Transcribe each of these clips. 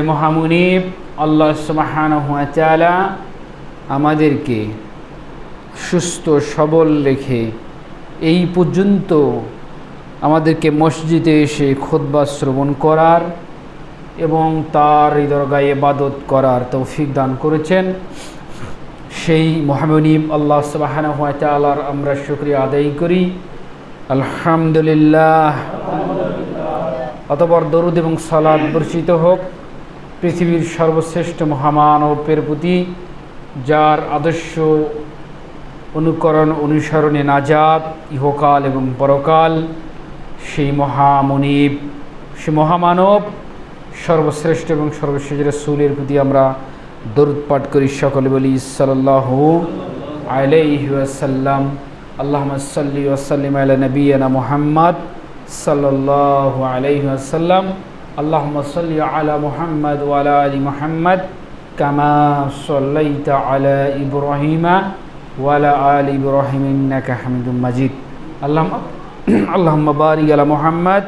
মহামুনিব আল্লাহ সুবহানাহু ওয়া তাআলা আমাদেরকে সুস্থ সবল রেখে এই পর্যন্ত আমাদেরকে মসজিদে এসে খুতবা শ্রবণ করার এবং তার দরগাহে ইবাদত করার তৌফিক দান করেছেন। সেই মহামুনিব আল্লাহ সুবহানাহু ওয়া তাআলার আমরা শুকরিয়া আদায় করি, আলহামদুলিল্লাহ। অতঃপর দরুদ এবং সালাত বর্ষিত হোক পৃথিবীর সর্বশ্রেষ্ঠ মহামানবের প্রতি, যার আদর্শ অনুকরণ অনুসরণে নাজাত ইহকাল এবং পরকাল। সেই মহামুনিব, সে মহামানব, সর্বশ্রেষ্ঠ এবং সর্বশেষ রাসূলের প্রতি আমরা দরুদ পাঠ করি। সকলে বলি সাল্লাল্লাহু আলাইহি ওয়াসাল্লাম। আল্লাহুম্মা সাল্লি ওয়া সাল্লিম আলা নাবিয়িনা মুহাম্মদ সাল্লাল্লাহু আলাইহি ওয়াসাল্লাম। আল্লাহুম্মা সাল্লি আলা মুহাম্মদ ওয়া আলা আলি মুহাম্মদ কামা সাল্লাইতা আলা ইব্রাহিমা ওয়া আলা আলি ইব্রাহিম ইন্নাকা হামিদুম মাজিদ। আল্লাহুম্মা বারিক আলা মুহাম্মদ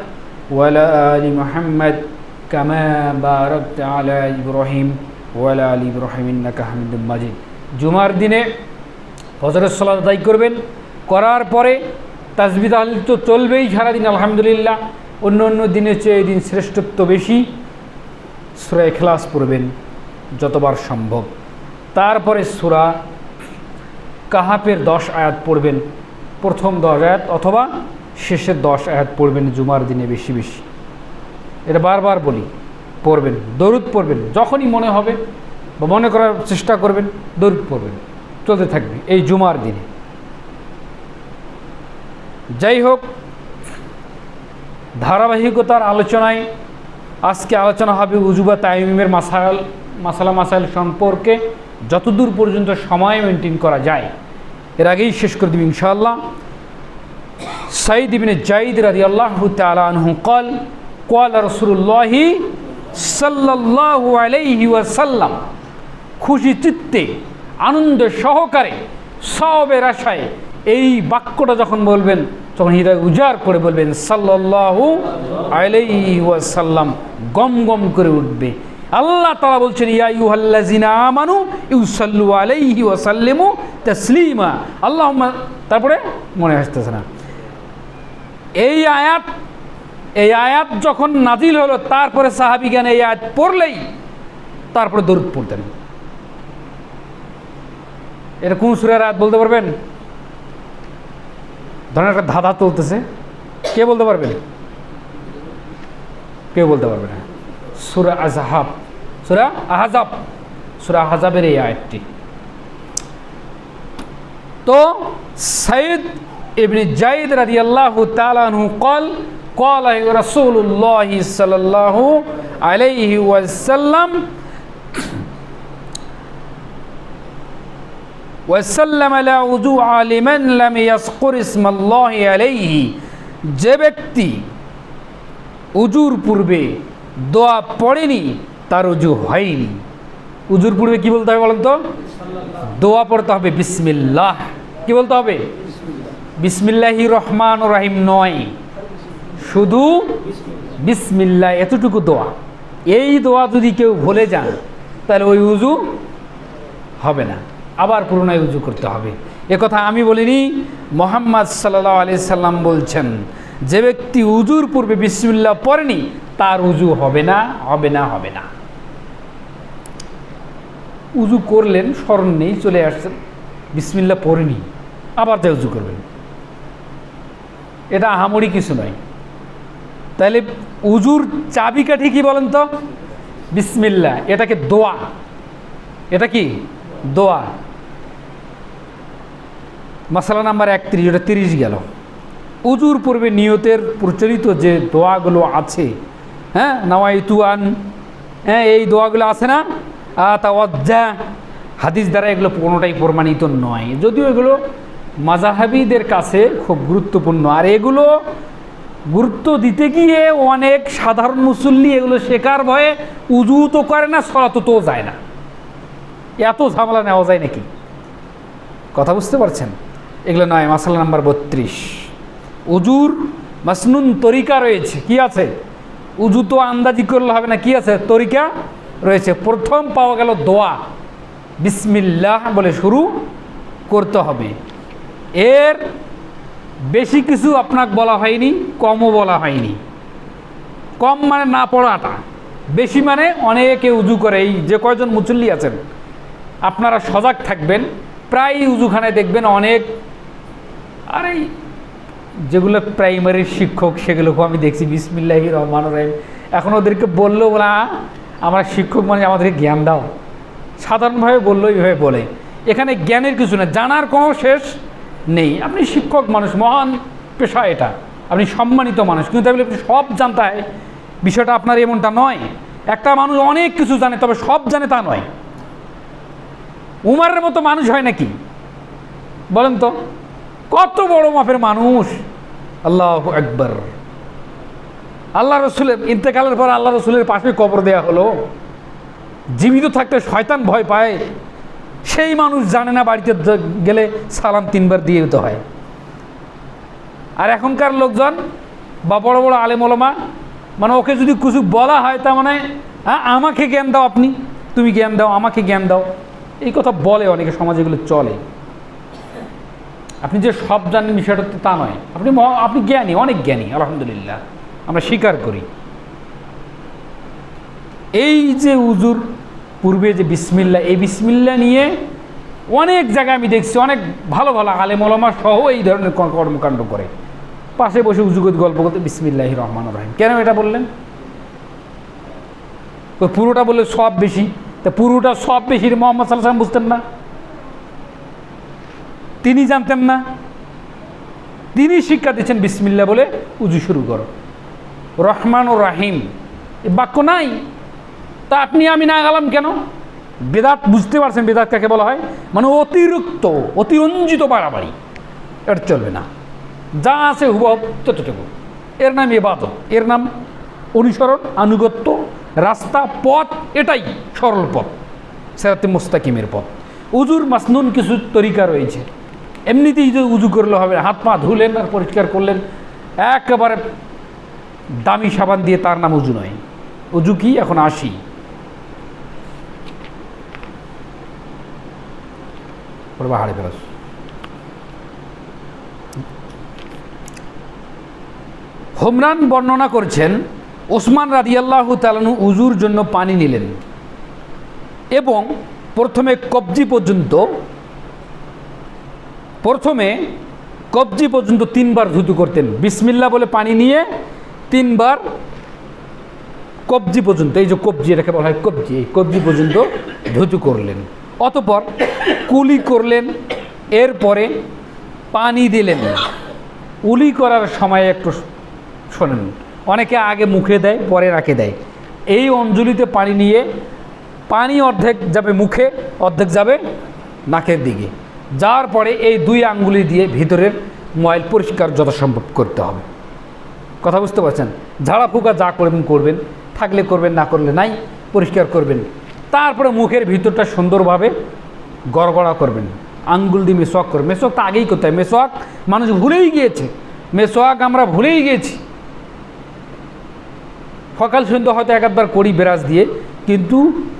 ওয়া আলা আলি মুহাম্মদ কামা বারাকতা আলা ইব্রাহিম ওয়া আলা আলি ইব্রাহিম ইন্নাকা হামিদুম মাজিদ। জুমার দিনে ফজরের সালাত আদায় করবেন, করার পরে তাসবিহ তাহলিল তো চলবেই সারাদিন আলহামদুলিল্লাহ। অন্য অন্য দিনের চেয়ে এই দিন শ্রেষ্ঠত্ব বেশি। সূরা ইখলাস পড়বেন যতবার সম্ভব। তারপরে সূরা কাহাফের 10 আয়াত পড়বেন, প্রথম 10 আয়াত অথবা শেষের 10 আয়াত পড়বেন জুমার দিনে বেশি বেশি। এটা বারবার বলি, পড়বেন, দরুদ পড়বেন, যখনই মনে হবে বা মনে করার চেষ্টা করবেন দরুদ পড়বেন, চলতে থাকবে এই জুমার দিনে। যাই হোক, ধারাবাহিকতার আলোচনায় আজকে আলোচনা হবে উযু বা তায়াম্মুমের মাসাইল সম্পর্কে, যতদূর পর্যন্ত সময় মেনটেন করা যায় এর আগেই শেষ করে দেব ইনশাআল্লাহ। সাঈদ ইবনে যায়েদ রাদিয়াল্লাহু তাআলা আনহু قال قال رسول الله সাল্লাল্লাহু আলাইহি ওয়াসাল্লাম, খুশি চিত্তে আনন্দ সহকারে সওয়াবের আশায় এই বাক্যটা যখন বলবেন তখন হৃদয় উজাড় করে বলবেন সাল্লাল্লাহু আলাইহি ওয়াসাল্লাম, গম গম করে উঠবে। আল্লাহ তাআলা বলছেন ইয়া আইয়ুহাল্লাযিনা আমানু ইউসাল্লু আলাইহি ওয়া সাল্লিমু তাসলিমা। আল্লাহুম্মা, তারপরে মনে আসতেছে না এই আয়াত যখন নাজিল হলো, তারপরে সাহাবীগণ এই আয়াত পড়লেই তারপরে দরুদ পড়তেন। এটা কোন সূরার আয়াত বলতে পারবেন? ধরেন একটা ধাঁধা চলতেছে, কে বলতে পারবেন? কেউ বলতে পারবে না। সূরা আহজাব, সূরা আহজাবের এই আয়াতটি। তো সাঈদ ইবনে যায়েদ রাদিয়াল্লাহু তাআলা আনহু قال قال رسول الله صلى الله عليه وسلم وسلم لا وضوء لمن لم يذكر اسم الله عليه। যে ব্যক্তি উজুর পূর্বে দোয়া পড়েনি তার উজু হয়নি। উজুর পূর্বে কি বলতে হবে বলেন তো? দোয়া পড়তে হবে বিসমিল্লাহ। কি বলতে হবে? বিসমিল্লাহির রহমানির রহিম নয়, শুধু বিসমিল্লাহ, এতটুকু দোয়া। এই দোয়া যদি কেউ ভুলে যান তাহলে ওই উজু হবে না, আবার পুনরায় উজু করতে হবে। একথা আমি বলিনি, মুহাম্মদ সাল্লাল্লাহু আলাইহি সাল্লাম বলছেন। যে ব্যক্তি উজুর পূর্বে বিসমিল্লাহ পড়েনি তার উজু হবে না, হবে না, হবে না। উজু করলেন, স্মরণ নেই, চলে আসছেন, বিসমিল্লাহ পড়েনি, আবার যা উজু করবেন, এটা আহামরি কিছু নয়। তাহলে উজুর চাবিকাঠি কি বলেন তো? বিসমিল্লাহ। এটাকে দোয়া, এটা কি দোয়া। মাসালা নাম্বার 31, এটা 30 গেল। উজুর পূর্বে নিয়তের প্রচলিত যে দোয়াগুলো আছে, হ্যাঁ, নাওয়াইতু আন, হ্যাঁ, এই দোয়াগুলো আছে না, আতাওয়াজ্জা, হাদিস দ্বারা এগুলো কোনোটাই প্রমাণিত নয়, যদিও এগুলো মাযহাবীদের কাছে খুব গুরুত্বপূর্ণ। আর এগুলো গুরুত্ব দিতে গিয়ে অনেক সাধারণ মুসল্লি এগুলো শেখার ভয়ে উজু তো করে না, সালাতও তো যায় না। এত ঝামেলা নেওয়া যায় নাকি? কথা বুঝতে পারছেন? এগুলো নয়। মাসালা নাম্বার 32, উজুর মাসনুন তরিকা রয়েছে। কি আছে? উজু তো আন্দাজি করলে হবে না, কি আছে? তরিকা রয়েছে। প্রথম পাওয়া গেল দোয়া, বিসমিল্লাহ বলে শুরু করতে হবে। এর বেশি কিছু আপনাকে বলা হয়নি, কমও বলা হয়নি। কম মানে না পড়াটা, বেশি মানে অনেকে উজু করে। এই যে কয়জন মুসল্লি আছেন আপনারা সজাগ থাকবেন, প্রায় উজুখানায় দেখবেন অনেক, আর এই যেগুলো প্রাইমারির শিক্ষক সেগুলোকেও আমি দেখছি বিসমিল্লাহির রহমানির রহিম। এখন ওদেরকে বললেও বলা আমরা শিক্ষক মানে আমাদেরকে জ্ঞান দাও, সাধারণভাবে বললো এইভাবে বলে। এখানে জ্ঞানের কিছু না, জানার কোনো শেষ নেই। আপনি শিক্ষক মানুষ, মহান পেশা এটা, আপনি সম্মানিত মানুষ, কিন্তু আপনি সব জানতে হয় বিষয়টা আপনার এমনটা নয়। একটা মানুষ অনেক কিছু জানে তবে সব জানে তা নয়। উমারের মতো মানুষ হয় নাকি বলেন তো? কত বড় মাপের মানুষ! আল্লাহু আকবার। আল্লাহ রসুলের ইন্তেকালের পর আল্লাহ রসুলের পাশে কবর দেয়া হলো। জীবিত থাকতে শয়তান ভয় পায়, সেই মানুষ জানে না বাড়িতে গেলে সালাম 3 বার দিয়ে দিতে হয়। আর এখনকার লোকজন বা বড় বড় আলেম ওলামা, মানে ওকে যদি কিছু বলা হয় তা মানে হ্যাঁ আমাকে জ্ঞান দাও, আপনি তুমি জ্ঞান দাও, আমাকে জ্ঞান দাও, এই কথা বলে অনেকে সমাজে, এগুলো চলে। আপনি যে সব জানেন বিষয়টা তা নয়, আপনি জ্ঞানী, অনেক জ্ঞানী, আলহামদুলিল্লাহ আমরা স্বীকার করি। এই যে উজুর পূর্বে যে বিসমিল্লাহ, এই বিসমিল্লাহ নিয়ে অনেক জায়গায় আমি দেখছি অনেক ভালো ভালো আলেম ওলামা সহ এই ধরনের কর্মকাণ্ড করে, পাশে বসে উজুগত গল্প করতে বিসমিল্লাহির রহমানির রহিম। কেন এটা বললেন? পুরোটা বললে সব বেশি, তা পুরোটা সব বেশি মোহাম্মদ সাল্লাল্লাহু আলাইহি ওয়াসাল্লাম বুঝতেন না? তিনি জানতেন না? তিনি শিক্ষা দিচ্ছেন বিসমিল্লাহ বলে উজু শুরু করো, রহমান ও রাহিম এ বাক্য নাই। তা আপনি আমি না গেলাম কেন? বেদাত বুঝতে পারছেন বেদাত কাকে বলা হয়? মানে অতিরিক্ত, অতিরঞ্জিত বাড়াবাড়ি, এটা চলবে না। যা আছে হুবহু ততটুকু, এর নাম ইবাদত, এর নাম অনুসরণ, আনুগত্য, রাস্তা, পথ, এটাই সরল পথ, সিরাতে মুস্তাকিমের পথ। উজুর মাসনুন কিছু তরিকা রয়েছে, এমনিতেই যে উজু করলে হবে, হাত পা ধুলেন আর পরিষ্কার করলেন, একেবারে দামি সাবান দিয়ে, তার নাম উজু নয়। উজু কি? এখন আসি। হাড়ে ফেরাস হুমরান বর্ণনা করছেন, ওসমান রাদিয়াল্লাহু তাআলা আনহু উজুর জন্য পানি নিলেন এবং প্রথমে কবজি পর্যন্ত 3 বার ধুতু করতেন। বিসমিল্লাহ বলে পানি নিয়ে 3 বার কবজি পর্যন্ত, এই যে কবজি, এটাকে বলা হয় কবজি, এই কবজি পর্যন্ত ধুতু করলেন। অতঃপর কুলি করলেন, এরপরে পানি দিলেন। উলি করার সময় একটু শোনেন, অনেকে আগে মুখে দেয় পরে নাকে দেয়। এই অঞ্জলিতে পানি নিয়ে পানি অর্ধেক যাবে মুখে, অর্ধেক যাবে নাকের দিকে, যাওয়ার পরে এই 2 আঙ্গুলি দিয়ে ভিতরের ময়ল পরিষ্কার যথাসম্ভব করতে হবে। কথা বুঝতে পারছেন? ঝাড়া ফুকা যা করবেন, থাকলে করবেন, না করলে নাই, পরিষ্কার করবেন। তারপরে মুখের ভিতরটা সুন্দরভাবে গড়গড়া করবেন, আঙ্গুল দিয়ে মেসোয়াক করবেন। মেসোয়াক তো আগেই করতে হয়, মেসোয়াক মানুষ ভুলেই গিয়েছে, মেসোয়াক আমরা ভুলেই গিয়েছি। সকাল সন্ধ্যা হয়তো 1-2 করি ব্রাশ দিয়ে, কিন্তু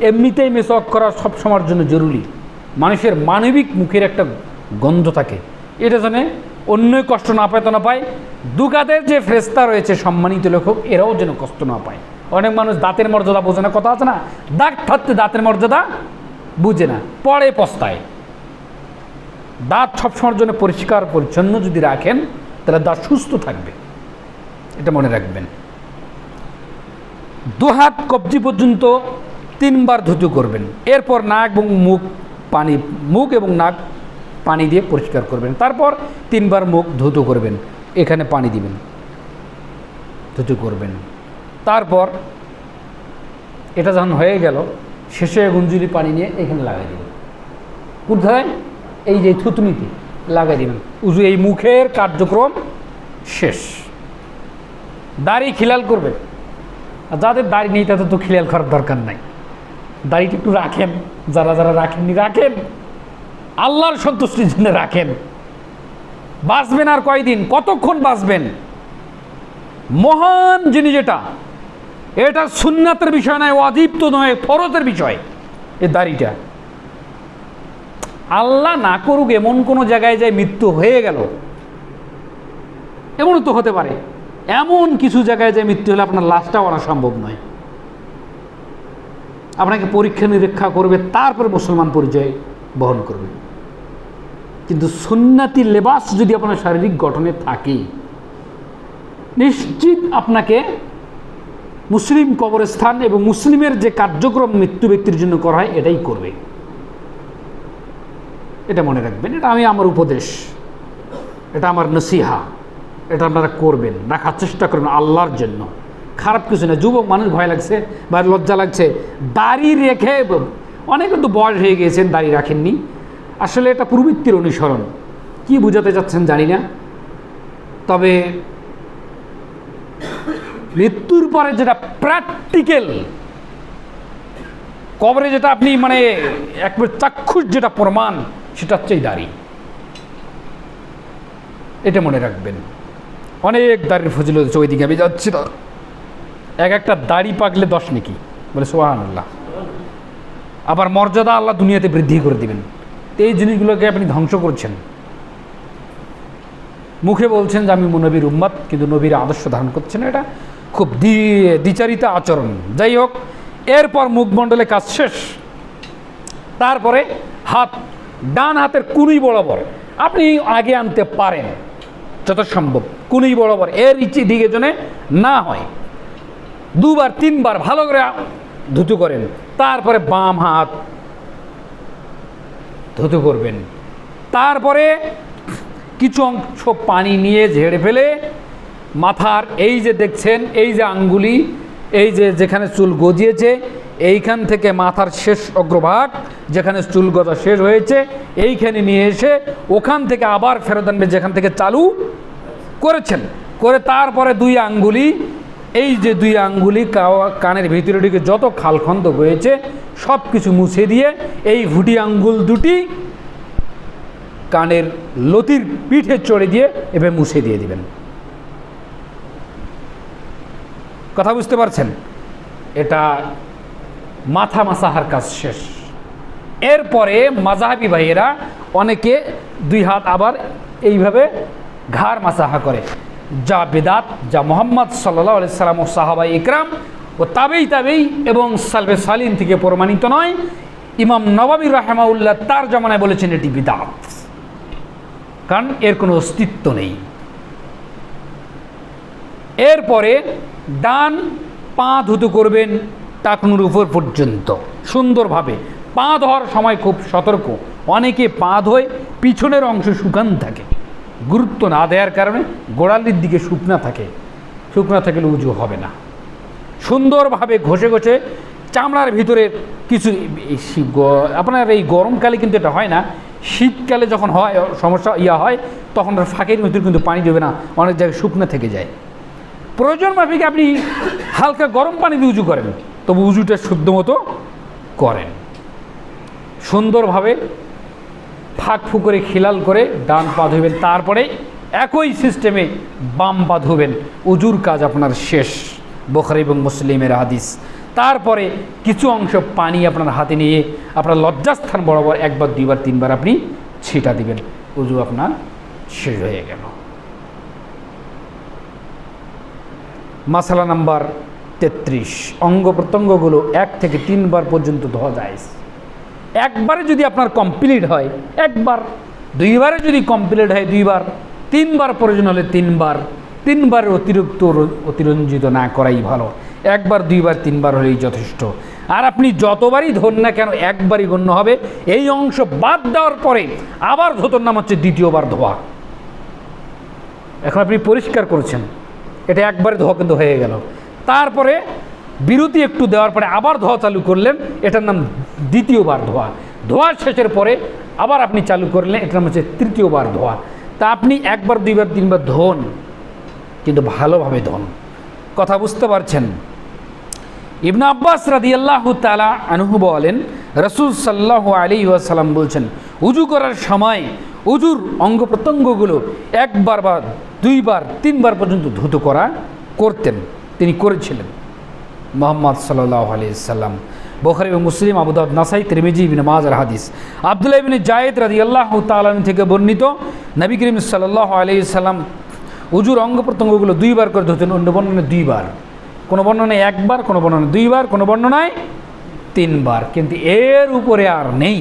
এমনিতেই মেসোয়াক করা সব সময়ের জন্য জরুরি। মানুষের মানবিক মুখের একটা গন্ধ থাকে, এটা জানে অন্য কষ্ট না পায় তো না পায়, দুকাদের যে ফেরেশতা রয়েছে সম্মানিত লেখক, এরাও যেন কষ্ট না পায়। অনেক মানুষ দাঁতের মর্যাদা বোঝে না, কথা আছে না, দাঁত থাকতে দাঁতের মর্যাদা বুঝে না, পরে পস্তায়। দাঁত সবসময়ের জন্য পরিষ্কার পরিচ্ছন্ন যদি রাখেন তাহলে দাঁত সুস্থ থাকবে, এটা মনে রাখবেন। 2 হাত কবজি পর্যন্ত 3 বার ধুতু করবেন। এরপর নাক এবং মুখ এবং নাক পানি দিয়ে পরিষ্কার করবেন। তারপর 3 বার মুখ ধুতু করবেন, এখানে পানি দিবেন, ধুতু করবেন। তারপর এটা যখন হয়ে গেল, শেষে গুঞ্জুলি পানি নিয়ে এখানে লাগাই দেবেন। কোথায়? এই যে থুতনিতে লাগাই দেবেন। উজু, এই মুখের কার্যক্রম শেষ। দাড়ি খিলাল করবেন, আর যাদের দাড়ি নেই তাদের তো খিলাল করার দরকার নাই, দাড়িটা একটু রাখেন, যারা রাখেননি রাখেন, আল্লাহর সন্তুষ্টির জন্য রাখেন। বাঁচবেন আর কয়দিন, কতক্ষণ বাঁচবেন? মহান জিনিস এটা, এটা সুন্নাতের বিষয় নয়, ওয়াজিব তো নয়, ফরজের বিষয় এ দাড়িটা। আল্লাহ না করুক এমন কোনো জায়গায় যায় মৃত্যু হয়ে গেল, এমনও তো হতে পারে। এমন কিছু জায়গায় যায় মৃত্যু হলে আপনার লাশটা আনা সম্ভব নয়, আপনাকে পরীক্ষা নিরীক্ষা করবে, তারপরে মুসলমান পরিচয় বহন করবে। কিন্তু সুন্নাতি লেবাস যদি আপনার শারীরিক গঠনে থাকে, নিশ্চিত আপনাকে মুসলিম কবরস্থান এবং মুসলিমের যে কার্যক্রম মৃত্যু ব্যক্তির জন্য করা হয় এটাই করবে। এটা মনে রাখবেন, এটা আমার উপদেশ, এটা আমার নসিহা, এটা আপনারা করবেন, রাখার চেষ্টা করবেন আল্লাহর জন্য। খারাপ কিছু না। যুবক মানুষ ভয় লাগছে বা লজ্জা লাগছে, দাড়ি রেখে, অনেকে তো বয়স হয়ে গিয়েছেন দাড়ি রাখেননি, আসলে এটা প্রবৃত্তির অনুসরণ। কি বুঝাতে চাচ্ছেন জানি না, তবে মৃত্যুর পরে যেটা প্র্যাকটিক্যাল, কবরে যেটা আপনি মানে একবার চাক্ষুষ যেটা প্রমাণ, সেটা হচ্ছে এই দাড়ি। এটা মনে রাখবেন। অনেক দাড়ির ফজিলত হচ্ছে, ওইদিকে আমি যাচ্ছি না। এক একটা দাড়ি পাকলে 10 নেকি, বলে সুবহানাল্লাহ। আবার মর্যাদা আল্লাহ দুনিয়াতে বৃদ্ধি করে দিবেন। এই জিনিসগুলোকে আপনি ধ্বংস করছেন। মুখে বলছেন যে আমি নবীর উম্মত, কিন্তু নবীর আদর্শ ধারণ করছেন, এটা খুব দ্বিচারিতা আচরণ। যাই হোক, এরপর মুখমণ্ডলে কাজ শেষ। তারপরে হাত, ডান হাতের কুনুই বরাবর আপনি আগে আনতে পারেন যত সম্ভব, কুনুই বরাবর, এর ইচ্ছে দিকে যেন না হয়। 2বার 3বার ভালো করে ধুতু করেন। তারপরে বাম হাত ধুতু করবেন। তারপরে কিছু অংশ পানি নিয়ে ঝেড়ে ফেলে মাথার এই যে দেখছেন, এই যে আঙ্গুলি, এই যে যেখানে চুল গজিয়েছে, এইখান থেকে মাথার শেষ অগ্রভাগ যেখানে চুল গজা শেষ হয়েছে, এইখানে নিয়ে এসে ওখান থেকে আবার ফেরত আনবে যেখান থেকে চালু করেছেন, করে তারপরে 2 আঙ্গুলি, এই যে 2 আঙ্গুলি কানের ভিতরে ঢুকে যত খালখন্দ হয়েছে সব কিছু মুছে দিয়ে এই ভুটি আঙ্গুল দুটি কানের লতির পিঠে চড়ে দিয়ে এভাবে মুছে দিয়ে দিবেন। কথা বুঝতে পারছেন? এটা মাথা মাসাহার কাজ শেষ। এরপরে মাযহাবী ভাইয়েরা অনেকে 2 হাত আবার এইভাবে ঘাড় মাসাহা করে, যা বেদাত, যা মুহাম্মদ সাল্লাল্লাহু আলাইহি সাল্লাম ও সাহাবায়ে ইকরাম ও তাবেই এবং সালফে সালিন থেকে প্রমাণিত নয়। ইমাম নববী রাহিমাহুল্লাহ তার জামানায় বলেছেন এটি বিদআত, কারণ এর কোনো অস্তিত্ব নেই। এরপরে ডান পা ধুতু করবেন টাকনুর উপর পর্যন্ত সুন্দরভাবে। পা ধোয়ার সময় খুব সতর্ক, অনেকে পা ধোয় পিছনের অংশ শুকান থাকে, গুরুত্ব না দেওয়ার কারণে গোড়ালির দিকে শুকনা থাকলে উজু হবে না। সুন্দরভাবে ঘষে ঘষে চামড়ার ভিতরে কিছু, আপনার এই গরমকালে কিন্তু এটা হয় না, শীতকালে যখন হয় সমস্যা হয়, তখন ফাঁকের ভিতরে কিন্তু পানি দেবে না, অনেক জায়গায় শুকনো থেকে যায়। প্রয়োজন মাফিক আপনি হালকা গরম পানি দিয়ে উজু করেন, তবু উজুটা শুদ্ধ মতো করেন। সুন্দরভাবে ফাঁক ফুক করে খিলাল করে ডান পা ধুবেন, তারপরে একই সিস্টেমে বাম পা ধুবেন। উজুর কাজ আপনার শেষ, বুখারী এবং মুসলিমের হাদিস। তারপরে কিছু অংশ পানি আপনার হাতে নিয়ে আপনার লজ্জাস্থান বরাবর 1বার 2বার 3বার আপনি ছিটা দিবেন, উজু আপনার শেষ হয়ে গেল। মাসালা নাম্বার 33, অঙ্গ প্রত্যঙ্গগুলো 1 থেকে 3 বার পর্যন্ত ধোয়া যায়। একবারে যদি আপনার কমপ্লিট হয় 1 বার, 2 বারে যদি কমপ্লিট হয় 2 বার, 3 বার প্রয়োজন হলে 3 বার, 3 বারের অতিরঞ্জিত না করাই ভালো। 1 বার 2 বার 3 বার হলেই যথেষ্ট। আর আপনি যতবারই ধোন না কেন 1বারই গণ্য হবে। এই অংশ বাদ দেওয়ার পরে আবার ধোতর নাম হচ্ছে 2য় ধোয়া। এখন আপনি পরিষ্কার করেছেন, এটা 1বারে ধোয়া কিন্তু হয়ে গেল। তারপরে বিরতি একটু দেওয়ার পরে আবার ধোয়া চালু করলেন, এটার নাম 2য়বার ধোয়া। ধোয়ার শেষের পরে আবার আপনি চালু করলেন, এটার নাম হচ্ছে 3য়বার ধোয়া। তা আপনি 1 বার 2 বার 3 বার ধোন, কিন্তু ভালোভাবে ধোন। কথা বুঝতে পারছেন? ইবনে আব্বাস রাদিয়াল্লাহু তাআলা আনহু বলেন, রাসূল সাল্লাল্লাহু আলাইহি ওয়াসাল্লাম বলছেন, উজু করার সময় উজুর অঙ্গ প্রত্যঙ্গগুলো 1 বার বা 2 বার 3 বার পর্যন্ত ধুতো করতেন, তিনি করেছিলেন। মুহাম্মদ সাল্লাল্লাহু আলাইহি সাল্লাম। বুখারী এবং মুসলিম, আবু দাউদ, নাসাই, তিরমিজি, ইবনে মাজার হাদিস। আব্দুল্লাহ ইবনে জায়েদ রাদিয়াল্লাহু তাআলা আনহু থেকে বর্ণিত, নবী করিম সাল্লাল্লাহু আলাইহি সাল্লাম উজুর অঙ্গ প্রত্যঙ্গগুলো 2 বার করে ধুতেন। অন্য বর্ণনায় 2 বার, কোনো বর্ণনায় 1 বার, কোনো বর্ণনায় 2 বার, কোনো বর্ণনায় 3 বার, কিন্তু এর উপরে আর নেই।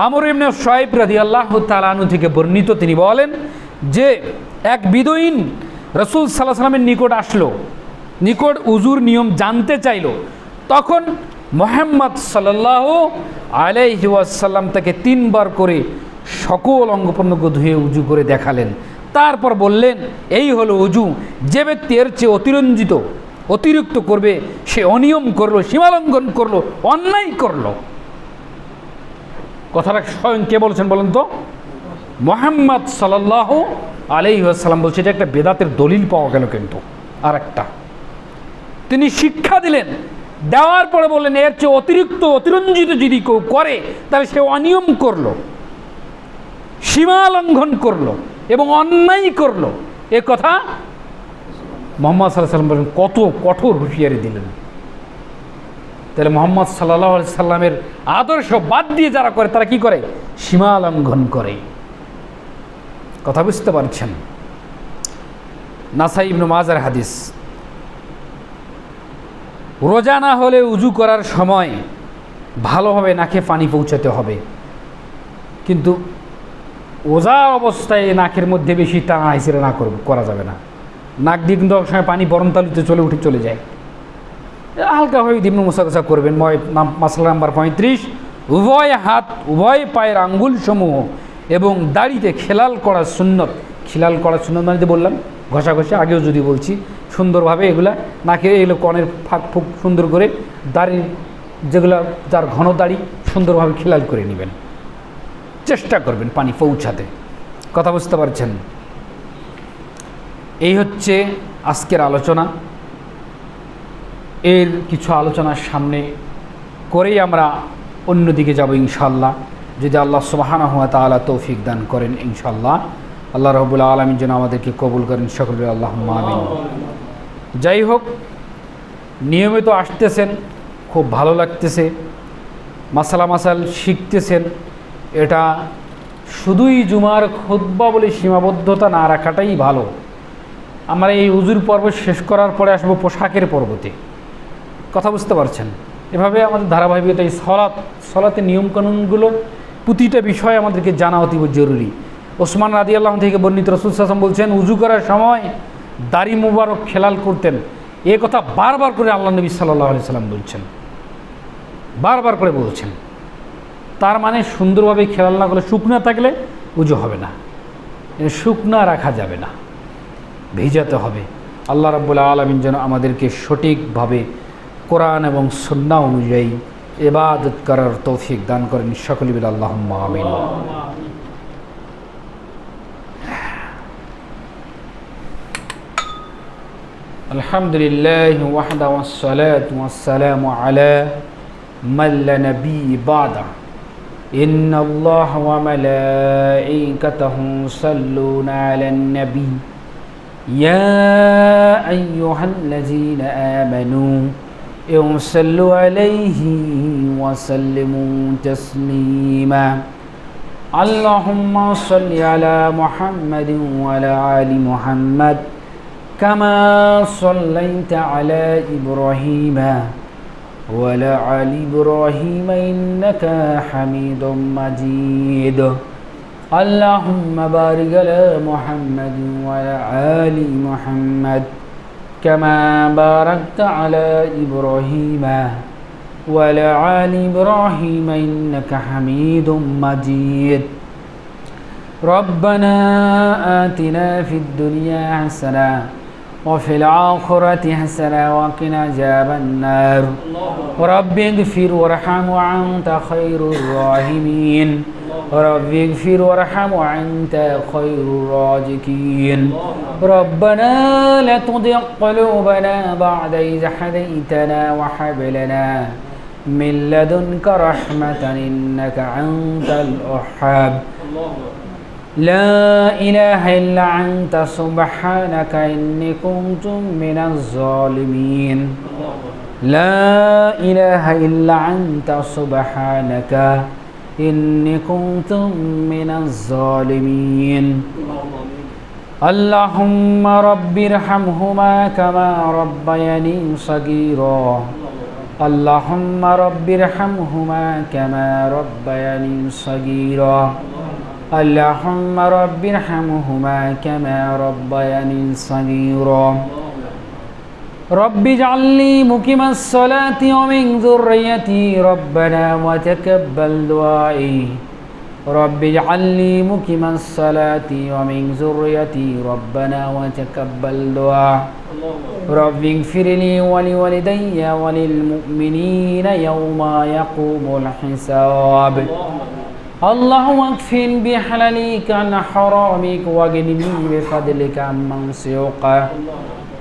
আমর ইবনে শুআইব রাদিয়াল্লাহু তাআলা আনহু থেকে বর্ণিত, তিনি বলেন যে এক বিদুইন রাসূল সাল্লাল্লাহু আলাইহি ওয়াসাল্লামের নিকট আসলো, নিকট উজুর নিয়ম জানতে চাইল। তখন মুহাম্মদ সাল্লাল্লাহু আলাইহি ওয়াসাল্লাম তাকে 3 বার করে সকল অঙ্গ প্রত্যঙ্গ ধুয়ে উজু করে দেখালেন। তারপর বললেন, এই হলো উজু। যে ব্যক্তি এর চেয়ে অতিরিক্ত করবে সে অনিয়ম করলো, সীমালঙ্ঘন করলো, অন্যায় করলো। কথাটা স্বয়ং কে বলছেন বলেন তো? মুহাম্মদ সাল্লাল্লাহু আলাইহি ওয়াসাল্লাম বলছে। এটা একটা বেদাতের দলিল পাওয়া গেল। কিন্তু আর একটা তিনি শিক্ষা দিলেন, দেওয়ার পরে বললেন এর চেয়ে অতিরঞ্জিত যদি কেউ করে তাহলে সে অনিয়ম করলো, সীমা লঙ্ঘন করলো এবং অন্যায় করলো। এ কথা মুহাম্মদ সাল্লাল্লাহু আলাইহি ওয়াসাল্লাম বলেন, কত কঠোর হুঁশিয়ারি দিলেন। তাহলে মুহাম্মদ সাল্লাল্লাহু আলাইহি সাল্লামের আদর্শ বাদ দিয়ে যারা করে তারা কি করে? সীমা লঙ্ঘন করে। কথা বুঝতে পারছেন? নাসাই, ইবনে মাজার হাদিস। রোজা না হলে উজু করার সময় ভালোভাবে নাকে পানি পৌঁছাতে হবে, কিন্তু রোজা অবস্থায় নাকের মধ্যে বেশি টানা হিসেবে করা যাবে না। নাক দিয়ে কিন্তু এক সময় পানি বরম তালুতে চলে যায়। হালকাভাবে দিন মোছাকোছা করবেন। মাসলা নাম্বার 35, উভয় হাত উভয় পায়ের আঙ্গুলসমূহ এবং দাড়িতে খেলাল করা সুন্নত। খেলাল করা সুন্নত মানে বললাম ঘষাঘষি, আগেও যদি বলছি সুন্দরভাবে এগুলা নাকে এগুলো কনের ফাঁক ফুক সুন্দর করে দাড়ি যেগুলো যার ঘন দাড়ি সুন্দরভাবে খেলাল করে নেবেন, চেষ্টা করবেন পানি পৌঁছাতে। কথা বুঝতে পারছেন? এই হচ্ছে আজকের আলোচনা। এর কিছু আলোচনার সামনে করেই আমরা অন্যদিকে যাব ইনশাআল্লাহ, যদি আল্লাহ সুবহানাহু ওয়া তাআলা তৌফিক দান করেন ইনশাআল্লাহ। আল্লাহ রাব্বুল আলামিন যেন আমাদেরকে কবুল করেন সকলে, আল্লাহুম্মা আমিন। যাই হোক, নিয়মিত আসতেছেন, খুব ভালো লাগতেছে, মাসাল শিখতেছেন। এটা শুধুই জুমার খুতবা বলে সীমাবদ্ধতা না রাখাটাই ভালো। আমরা এই উজুর পর্ব শেষ করার পরে আসবো পোশাকের পর্বতে। কথা বুঝতে পারছেন? এভাবে আমাদের ধারাবাহিকতা। এই সলাতের নিয়মকানুনগুলো প্রতিটা বিষয় আমাদেরকে জানা অতীব জরুরি। ওসমান রাদিয়াল্লাহু থেকে বর্ণিত, রাসূল সাল্লাল্লাহু আলাইহি ওয়াসাল্লাম বলছেন, উজু করার সময় দাড়ি মুবারক খেলাল করতেন। এ কথা বারবার করে আল্লাহ নবী সাল্লাল্লাহু আলাইহি ওয়াসাল্লাম বলছেন, বারবার করে বলছেন। তার মানে সুন্দরভাবে খেলাল না করলে, শুকনা থাকলে উজু হবে না, শুকনা রাখা যাবে না, ভিজাতে হবে। আল্লাহ রাব্বুল আলামিন যেন আমাদেরকে সঠিকভাবে কোরআন এবং সুন্নাহ অনুযায়ী ইবাদত করার তৌফিক দান করেন সকলে বলে আল্লাহুম্মা আমিন। আলহামদুলিল্লাহি ওয়াহদা ওয়াসসালাতু ওয়াসসালামু আলা মান লা নবী বাদা। ইন্নাল্লাহা ওয়া মালাইকাতাহু ইউসাল্লুনা আলান নবী ইয়া আইয়ুহাল্লাযীনা আমানু صلوا عليه وسلموا تسليما. اللهم صل على محمد وعلى آل محمد كما صليت على إبراهيم وعلى آل إبراهيم إنك حميد مجيد. اللهم بارك على محمد وعلى آل محمد كما باركت على إبراهيم وعلى آل إبراهيم إنك حميد مجيد. ربنا آتنا في الدنيا حسنة وفي الآخرة حسنة وقنا عذاب النار. رب اغفر وارحم وأنت خير الراحمين. رب اغفر وارحم وأنت خير الرازقين. ربنا لا تضيع قلوبنا بعد إذ هديتنا وهب لنا من لدنك رحمة إنك أنت الوهاب. لا إله إلا أنت سبحانك إني كنت من الظالمين. لا إله إلا أنت سبحانك إني كنت من الظالمين اللهم رب ارحمهما كما ربياني صغيرا اللهم رب ارحمهما كما ربياني صغيرا اللهم رب ارحمهما كما ربياني صغيرا رب اجعلني مقيم الصلاة ومن ذريتي ربنا وتقبل دعائي رب اجعلني مقيم الصلاة ومن ذريتي ربنا وتقبل دعاء رب اغفر لي ولوالدي وللمؤمنين يوم يقوم الحساب اللهم اكفن بحلالك عن حرامك واغنني بفضلك عمن سواك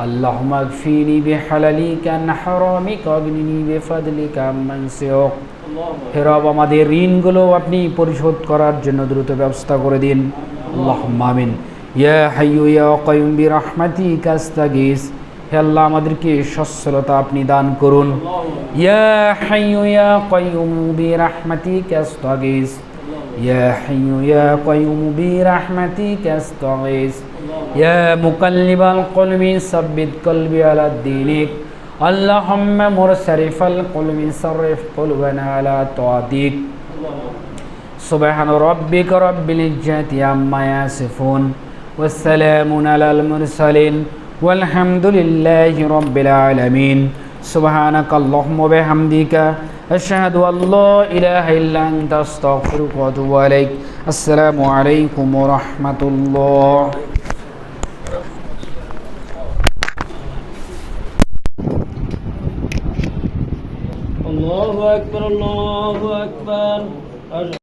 اللهم اكفني بحلالك عن حرامك واغنني بفضلك عمن سواك হে রব আমাদের ঋণগুলো আপনি পরিশোধ করার জন্য দ্রুত ব্যবস্থা করে দিন আল্লাহুম্মা আমিন ইয়া হাইয়্যু ইয়া কাইয়্যুম বিরহমাতিকা আস্তাগীস হে আল্লাহ আমাদেরকে সচ্ছলতা আপনি দান করুন ইয়া হাইয়্যু ইয়া কাইয়্যুম বিরহমাতিকা আস্তাগীস ইয়া হাইয়্যু ইয়া কাইয়্যুম বিরহমাতিকা আস্তাগীস ইয়া মুকাল্লিবাল কলবি সাব্বিত কলবি আলা দীনিক اللهم مرصرف القلوب صرف قلوبنا على طاعتك سبحان ربك رب العزة عما يصفون والسلام على المرسلين والحمد لله رب العالمين سبحانك اللهم وبحمدك أشهد أن لا إله إلا أنت أستغفرك وأتوب إليك السلام عليكم ورحمة الله الله أكبر الله أكبر